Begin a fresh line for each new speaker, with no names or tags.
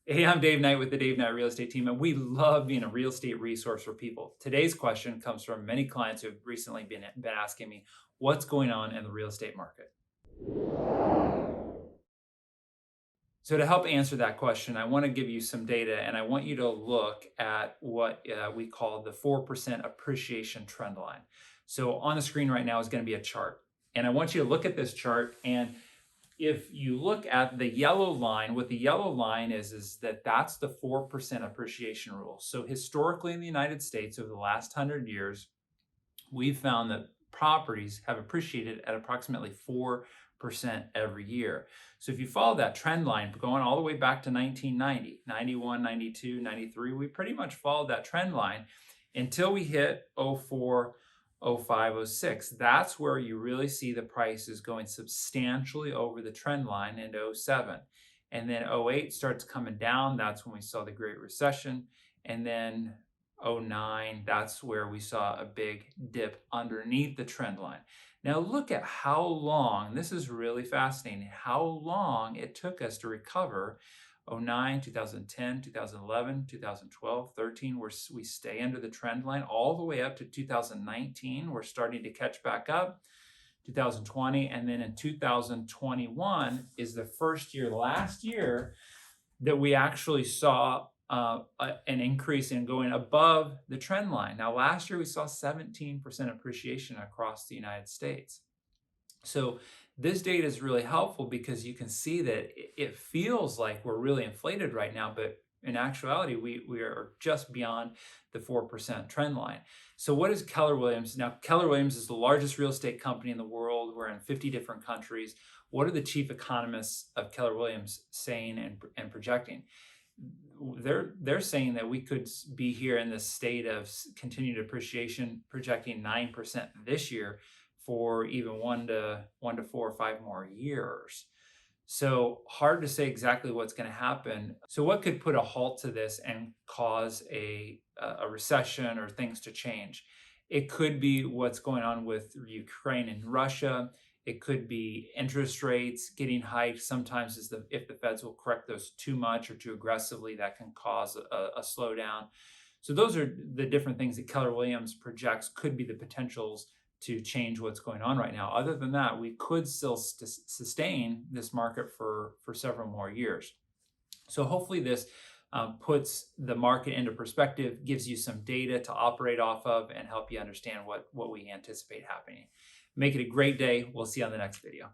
Hey, I'm Dave Knight with the Dave Knight Real Estate Team, and we love being a real estate resource for people. Today's question comes from many clients who have recently been asking me, what's going on in the real estate market? So to help answer that question, I want to give you some data, and I want you to look at what we call the 4% appreciation trend line. So on the screen right now is going to be a chart, and I want you to look at this chart. And if you look at the yellow line, what the yellow line is that that's the 4% appreciation rule. So historically in the United States over the last 100 years, we've found that properties have appreciated at approximately 4% every year. So if you follow that trend line going all the way back to 1990, 91, 92, 93, we pretty much followed that trend line until we hit '04, '05, '06. That's where you really see the prices going substantially over the trend line into '07. And then '08 starts coming down. That's when we saw the Great Recession. And then '09, that's where we saw a big dip underneath the trend line. Now look at how long, this is really fascinating, how long it took us to recover. '09, 2010, 2011, 2012, 13, we stay under the trend line all the way up to 2019. We're starting to catch back up. 2020, and then in 2021 is the first year last year that we actually saw an increase in going above the trend line. Now, last year we saw 17% appreciation across the United States. So this data is really helpful because you can see that it feels like we're really inflated right now, but in actuality, we are just beyond the 4% trend line. So what is Keller Williams? Now, Keller Williams is the largest real estate company in the world. We're in 50 different countries. What are the chief economists of Keller Williams saying and projecting? They're saying that we could be here in this state of continued appreciation, projecting 9% this year for even one to 4 or 5 more years. So hard to say exactly what's going to happen. So what could put a halt to this and cause a recession or things to change? It could be what's going on with Ukraine and Russia. It could be interest rates getting hiked. Sometimes if the Feds will correct those too much or too aggressively, that can cause a slowdown. So those are the different things that Keller Williams projects could be the potentials to change what's going on right now. Other than that, we could still sustain this market for several more years. So hopefully this puts the market into perspective, gives you some data to operate off of, and help you understand what we anticipate happening. Make it a great day. We'll see you on the next video.